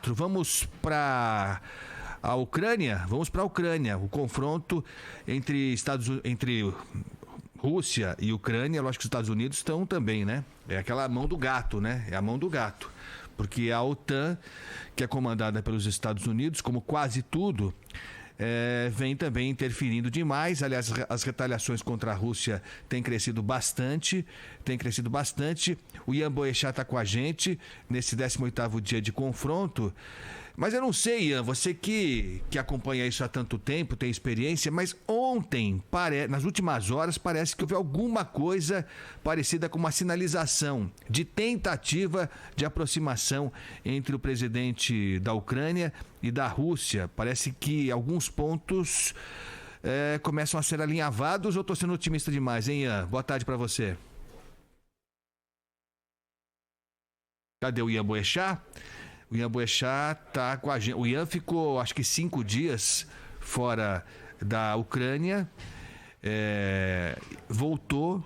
4, vamos para a Ucrânia. Vamos para a Ucrânia. O confronto entre Rússia e Ucrânia, lógico que os Estados Unidos estão também, né? É aquela mão do gato, né? É a mão do gato. Porque a OTAN, que é comandada pelos Estados Unidos, como quase tudo, vem também interferindo demais. Aliás, as retaliações contra a Rússia têm crescido bastante. O Ian Boechat está com a gente nesse 18º dia de confronto. Mas eu não sei, Ian, você que acompanha isso há tanto tempo, tem experiência, mas ontem, nas últimas horas, parece que houve alguma coisa parecida com uma sinalização de tentativa de aproximação entre o presidente da Ucrânia e da Rússia. Parece que alguns pontos começam a ser alinhavados, ou estou sendo otimista demais, hein, Ian? Boa tarde para você. Cadê o Ian Boechat? O Ian Boechat está com a gente. O Ian ficou, acho que 5 dias fora da Ucrânia. Voltou,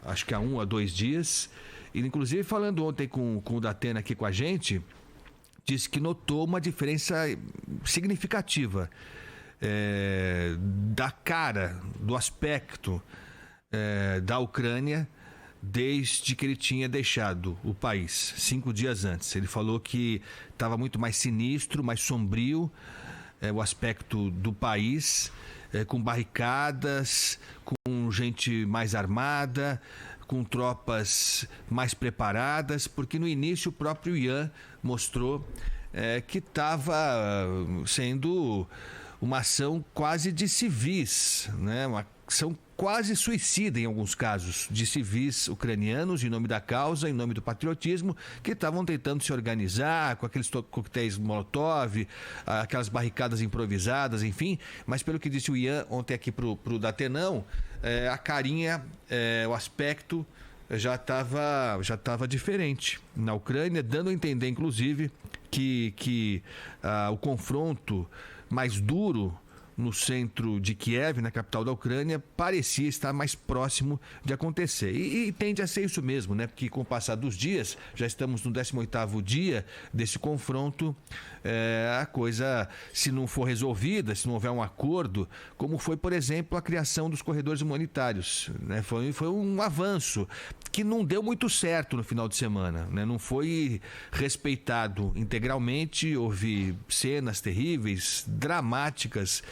acho que há 1 a 2 dias. E, inclusive, falando ontem com o Datena aqui com a gente, disse que notou uma diferença significativa da cara, do aspecto da Ucrânia, desde que ele tinha deixado o país 5 dias antes. Ele falou que estava muito mais sinistro, mais sombrio o aspecto do país, com barricadas, com gente mais armada, com tropas mais preparadas, porque no início o próprio Ian mostrou que estava sendo uma ação quase de civis, né? Uma ação quase suicida em alguns casos, de civis ucranianos em nome da causa, em nome do patriotismo, que estavam tentando se organizar com aqueles coquetéis Molotov, aquelas barricadas improvisadas, enfim. Mas pelo que disse o Ian ontem aqui pro Datenão, a carinha, o aspecto já estava diferente na Ucrânia, dando a entender, inclusive, que o confronto mais duro no centro de Kiev, na capital da Ucrânia, parecia estar mais próximo de acontecer. E tende a ser isso mesmo, né? Porque com o passar dos dias, já estamos no 18º dia desse confronto, a coisa, se não for resolvida, se não houver um acordo, como foi, por exemplo, a criação dos corredores humanitários, né? Foi um avanço que não deu muito certo no final de semana, né? Não foi respeitado integralmente, houve cenas terríveis, dramáticas,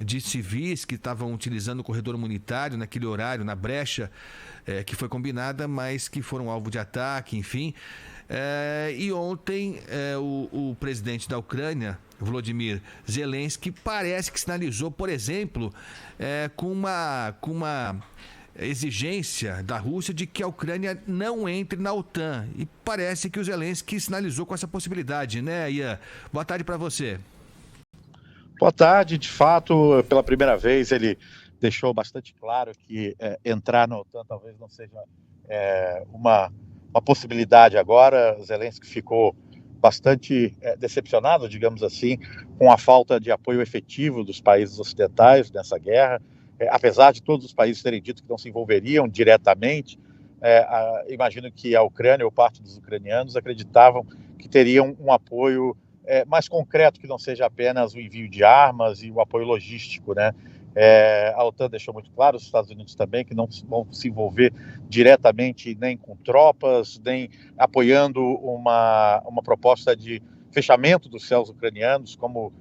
de civis que estavam utilizando o corredor humanitário naquele horário, na brecha que foi combinada, mas que foram alvo de ataque, enfim. E ontem o presidente da Ucrânia, Volodymyr Zelensky, parece que sinalizou, por exemplo, com uma exigência da Rússia de que a Ucrânia não entre na OTAN. E parece que o Zelensky sinalizou com essa possibilidade, né, Ian? Boa tarde para você. Boa tarde. De fato, pela primeira vez ele deixou bastante claro que entrar na OTAN talvez não seja uma possibilidade agora. Zelensky ficou bastante decepcionado, digamos assim, com a falta de apoio efetivo dos países ocidentais nessa guerra. Apesar de todos os países terem dito que não se envolveriam diretamente, imagino que a Ucrânia ou parte dos ucranianos acreditavam que teriam um apoio mais concreto, que não seja apenas o envio de armas e o apoio logístico, né? A OTAN deixou muito claro, os Estados Unidos também, que não vão se envolver diretamente nem com tropas, nem apoiando uma proposta de fechamento dos céus ucranianos, como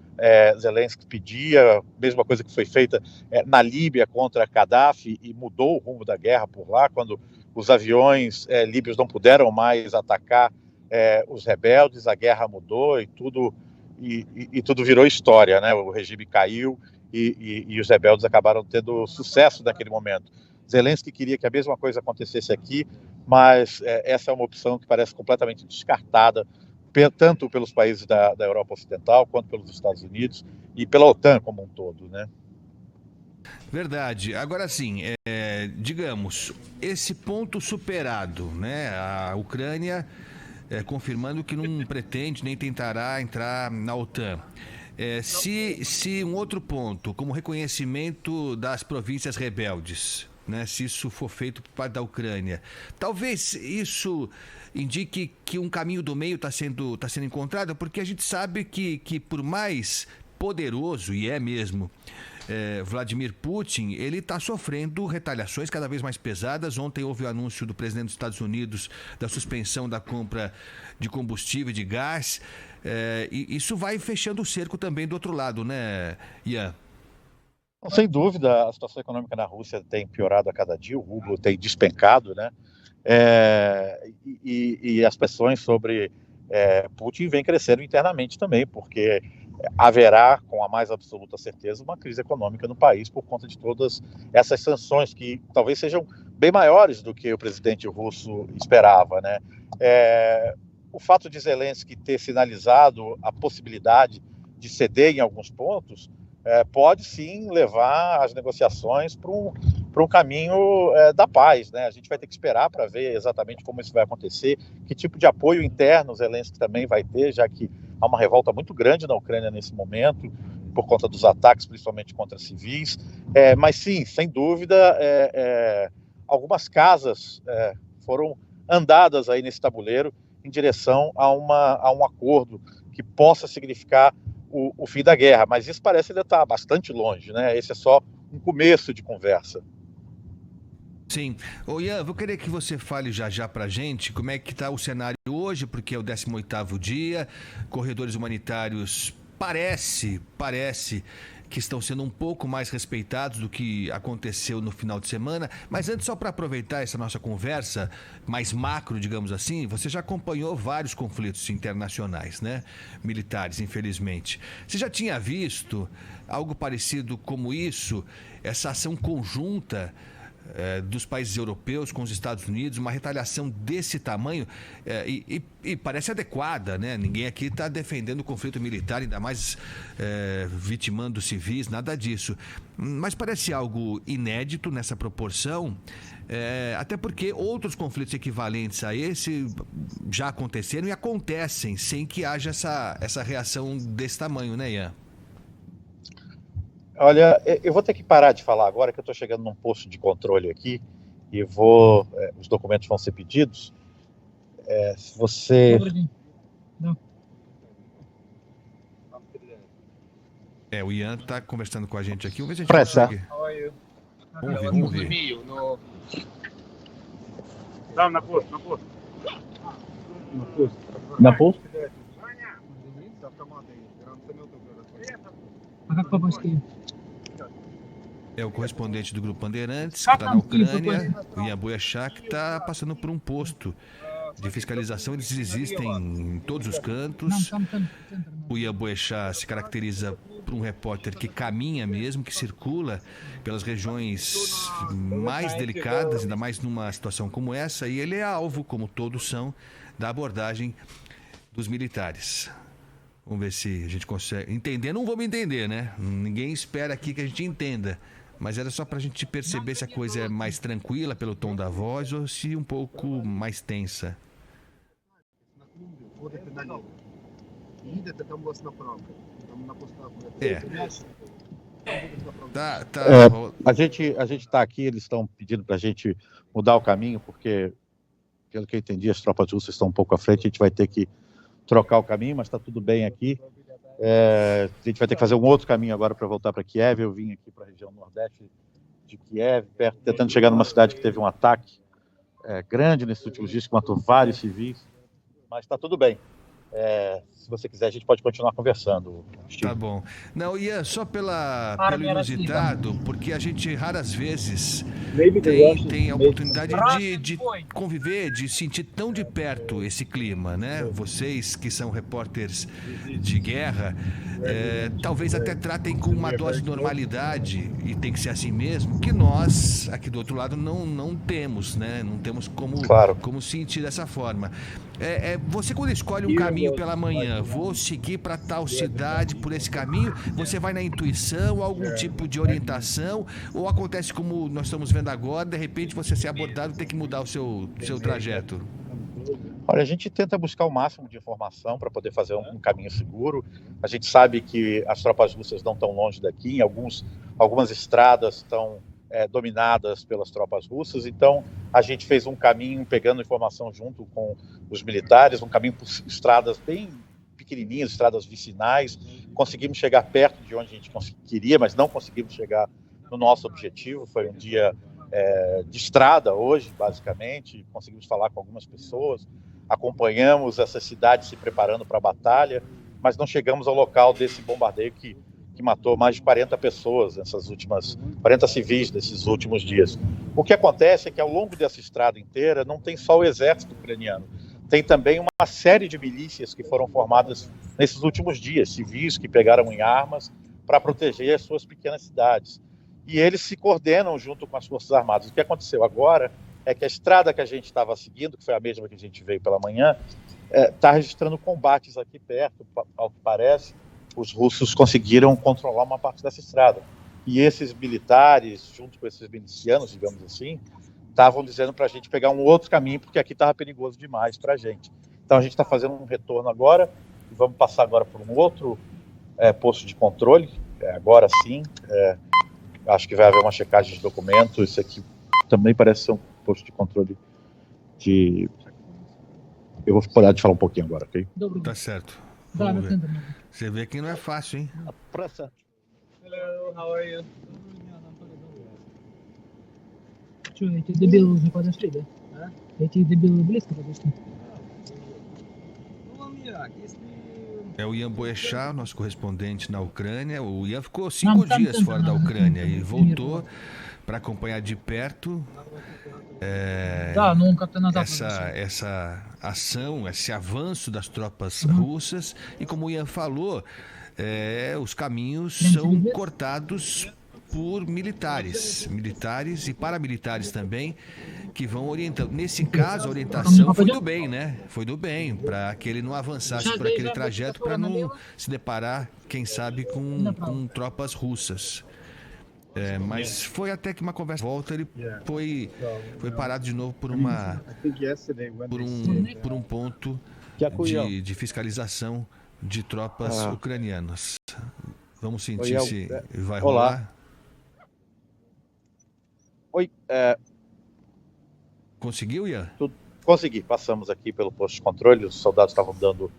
Zelensky pedia, mesma coisa que foi feita na Líbia contra Gaddafi e mudou o rumo da guerra por lá, quando os aviões líbios não puderam mais atacar os rebeldes, a guerra mudou e tudo virou história, né? O regime caiu e os rebeldes acabaram tendo sucesso naquele momento. Zelensky queria que a mesma coisa acontecesse aqui, mas essa é uma opção que parece completamente descartada, tanto pelos países da Europa Ocidental, quanto pelos Estados Unidos e pela OTAN como um todo, né? Verdade. Agora sim, digamos, esse ponto superado, né? A Ucrânia confirmando que não pretende nem tentará entrar na OTAN. Se um outro ponto, como reconhecimento das províncias rebeldes, né, se isso for feito por parte da Ucrânia. Talvez isso indique que um caminho do meio está sendo encontrado, porque a gente sabe que por mais poderoso, e é mesmo, Vladimir Putin, ele está sofrendo retaliações cada vez mais pesadas. Ontem houve o anúncio do presidente dos Estados Unidos da suspensão da compra de combustível e de gás. E isso vai fechando o cerco também do outro lado, né, Ian? Sem dúvida, a situação econômica na Rússia tem piorado a cada dia, o rublo tem despencado, né? E as pressões sobre Putin vêm crescendo internamente também, porque haverá, com a mais absoluta certeza, uma crise econômica no país por conta de todas essas sanções que talvez sejam bem maiores do que o presidente russo esperava, né? O fato de Zelensky ter sinalizado a possibilidade de ceder em alguns pontos pode sim levar as negociações para um caminho da paz, né? A gente vai ter que esperar para ver exatamente como isso vai acontecer, que tipo de apoio interno Zelensky também vai ter, já que há uma revolta muito grande na Ucrânia nesse momento, por conta dos ataques, principalmente contra civis. Mas sim, sem dúvida, algumas casas foram andadas aí nesse tabuleiro em direção a um acordo que possa significar o fim da guerra. Mas isso parece ainda estar bastante longe, né? Esse é só um começo de conversa. Sim. Ô Ian, vou querer que você fale já pra gente como é que está o cenário hoje, porque é o 18º dia, corredores humanitários parece que estão sendo um pouco mais respeitados do que aconteceu no final de semana. Mas antes, só para aproveitar essa nossa conversa mais macro, digamos assim, você já acompanhou vários conflitos internacionais, né? Militares, infelizmente. Você já tinha visto algo parecido como isso, essa ação conjunta dos países europeus com os Estados Unidos, uma retaliação desse tamanho e parece adequada, né? Ninguém aqui está defendendo o conflito militar, ainda mais vitimando civis, nada disso. Mas parece algo inédito nessa proporção, até porque outros conflitos equivalentes a esse já aconteceram e acontecem sem que haja essa reação desse tamanho, né, Ian? Olha, eu vou ter que parar de falar agora que eu estou chegando num posto de controle aqui e os documentos vão ser pedidos. Se você... O Ian está conversando com a gente aqui. Vamos ver se a gente consegue. Vamos ouvir. Na posto? É o correspondente do Grupo Bandeirantes, que está na Ucrânia, o Ian Boechat, que está passando por um posto de fiscalização. Eles existem em todos os cantos. O Ian Boechat se caracteriza por um repórter que caminha mesmo, que circula pelas regiões mais delicadas, ainda mais numa situação como essa, e ele é alvo, como todos são, da abordagem dos militares. Vamos ver se a gente consegue entender. Não vamos entender, né? Ninguém espera aqui que a gente entenda. Mas era só pra gente perceber se a coisa é mais tranquila pelo tom da voz ou se um pouco mais tensa. A gente tá aqui, eles estão pedindo pra gente mudar o caminho, porque, pelo que eu entendi, as tropas russas estão um pouco à frente, a gente vai ter que trocar o caminho, mas está tudo bem aqui. A gente vai ter que fazer um outro caminho agora para voltar para Kiev. Eu vim aqui para a região nordeste de Kiev, tentando chegar numa cidade que teve um ataque grande nesses últimos dias, que matou vários civis, mas está tudo bem. Se você quiser, a gente pode continuar conversando, Steve. Tá bom. Não, Ian, só pelo inusitado, porque a gente raras vezes tem a oportunidade de conviver, de sentir tão de perto esse clima, né? Vocês que são repórteres de guerra, talvez até tratem com uma dose de normalidade, e tem que ser assim mesmo, que nós, aqui do outro lado, não temos, né? Não temos como sentir dessa forma. Você, quando escolhe um caminho pela manhã, vou seguir para tal cidade por esse caminho, você vai na intuição, algum tipo de orientação, ou acontece como nós estamos vendo agora, de repente você ser abordado e ter que mudar o seu trajeto? Olha, a gente tenta buscar o máximo de informação para poder fazer um caminho seguro. A gente sabe que as tropas russas não estão longe daqui, algumas estradas estão dominadas pelas tropas russas. Então, a gente fez um caminho, pegando informação junto com os militares, um caminho por estradas bem pequenininhas, estradas vicinais. Conseguimos chegar perto de onde a gente queria, mas não conseguimos chegar no nosso objetivo. Foi um dia de estrada hoje, basicamente. Conseguimos falar com algumas pessoas, acompanhamos essa cidade se preparando para a batalha, mas não chegamos ao local desse bombardeio que matou mais de 40 pessoas, 40 civis nesses últimos dias. O que acontece é que ao longo dessa estrada inteira não tem só o exército ucraniano, tem também uma série de milícias que foram formadas nesses últimos dias, civis que pegaram em armas para proteger as suas pequenas cidades. E eles se coordenam junto com as Forças Armadas. O que aconteceu agora é que a estrada que a gente estava seguindo, que foi a mesma que a gente veio pela manhã, está registrando combates aqui perto, ao que parece. Os russos conseguiram controlar uma parte dessa estrada. E esses militares, junto com esses milicianos, digamos assim, estavam dizendo para a gente pegar um outro caminho, porque aqui estava perigoso demais para a gente. Então a gente está fazendo um retorno agora, e vamos passar agora por um outro posto de controle, agora sim. Acho que vai haver uma checagem de documentos. Isso aqui também parece ser um posto de controle de... Eu vou parar de falar um pouquinho agora, ok? Tá certo. Vamos ver. Você vê que não é fácil, hein? Hello, how are you? Эти дебилы уже подошли, да? А? Эти дебилы близко подошли. É o Ian Boechat, nosso correspondente na Ucrânia. O Ian ficou 5 dias fora da Ucrânia e voltou para acompanhar de perto essa ação, esse avanço das tropas russas. E como o Ian falou, os caminhos são cortados por militares e paramilitares também, que vão orientando. Nesse caso, a orientação foi do bem, né? Foi do bem, para que ele não avançasse por aquele trajeto, para não se deparar, quem sabe, com tropas russas. Mas foi até que uma conversa volta, ele foi parado de novo por um ponto de fiscalização de tropas ucranianas. Vamos sentir se vai rolar. Oi, Conseguiu, Ian? Consegui. Passamos aqui pelo posto de controle. Os soldados estavam dando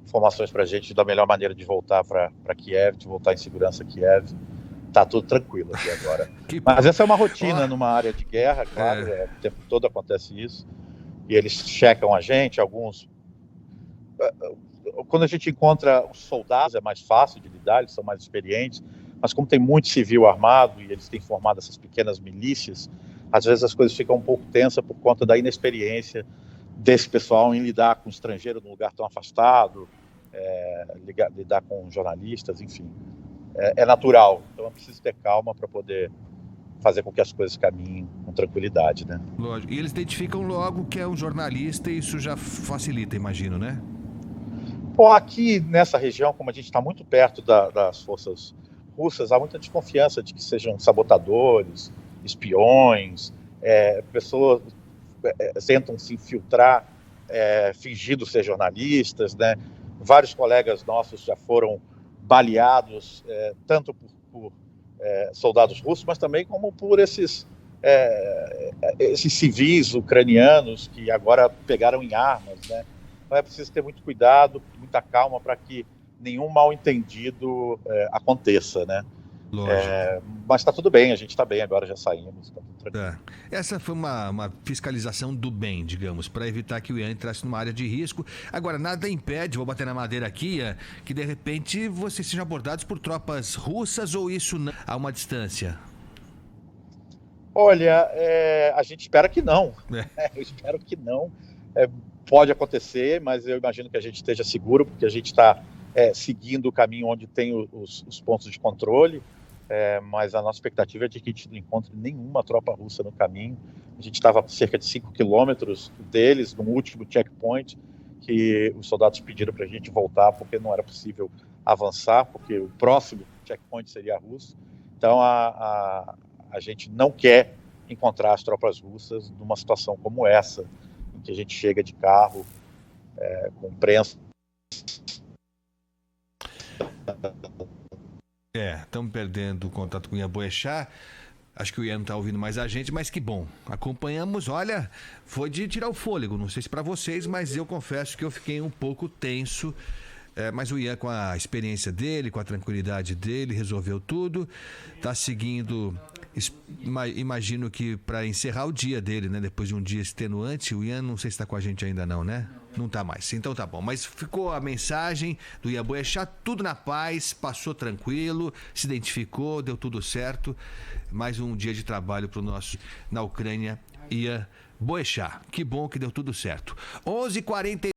informações para a gente da melhor maneira de voltar para Kiev, de voltar em segurança a Kiev. Tá tudo tranquilo aqui agora. Mas essa é uma rotina numa área de guerra, claro. O tempo todo acontece isso. E eles checam a gente. Alguns... Quando a gente encontra os soldados, é mais fácil de lidar, eles são mais experientes. Mas como tem muito civil armado e eles têm formado essas pequenas milícias, às vezes as coisas ficam um pouco tensas por conta da inexperiência desse pessoal em lidar com estrangeiro num lugar tão afastado, lidar com jornalistas, enfim. É natural, então é preciso ter calma para poder fazer com que as coisas caminhem com tranquilidade, né? Lógico. E eles identificam logo que é um jornalista e isso já facilita, imagino, né? Bom, aqui nessa região, como a gente está muito perto das forças russas, há muita desconfiança de que sejam sabotadores, espiões, pessoas tentam se infiltrar fingindo ser jornalistas, né? Vários colegas nossos já foram baleados, tanto por soldados russos, mas também como por esses civis ucranianos que agora pegaram em armas, né? Então é preciso ter muito cuidado, muita calma para que nenhum mal-entendido aconteça, né? Mas está tudo bem, a gente está bem agora, já saímos, tá tudo tranquilo. Essa foi uma fiscalização do bem, digamos, para evitar que o Ian entrasse numa área de risco. Agora, nada impede, vou bater na madeira aqui, Ian, que de repente vocês sejam abordados por tropas russas ou isso não, a uma distância? Olha, a gente espera que não. Eu espero que não. Pode acontecer, mas eu imagino que a gente esteja seguro, porque a gente está seguindo o caminho onde tem os pontos de controle. Mas a nossa expectativa é de que a gente não encontre nenhuma tropa russa no caminho. A gente estava a cerca de 5 quilômetros deles, no último checkpoint, que os soldados pediram para a gente voltar, porque não era possível avançar, porque o próximo checkpoint seria russo. Então a gente não quer encontrar as tropas russas numa situação como essa, em que a gente chega de carro com prensa. Estamos perdendo o contato com o Ian Boechat. Acho que o Ian não tá ouvindo mais a gente, mas que bom. Acompanhamos, olha, foi de tirar o fôlego. Não sei se para vocês, mas eu confesso que eu fiquei um pouco tenso. Mas o Ian, com a experiência dele, com a tranquilidade dele, resolveu tudo. Tá seguindo, imagino que para encerrar o dia dele, né? Depois de um dia extenuante, o Ian não sei se está com a gente ainda não, né? Não tá mais, então tá bom. Mas ficou a mensagem do Ian Boechat, tudo na paz, passou tranquilo, se identificou, deu tudo certo. Mais um dia de trabalho pro nosso, na Ucrânia, Ian Boechat. Que bom que deu tudo certo. 11h40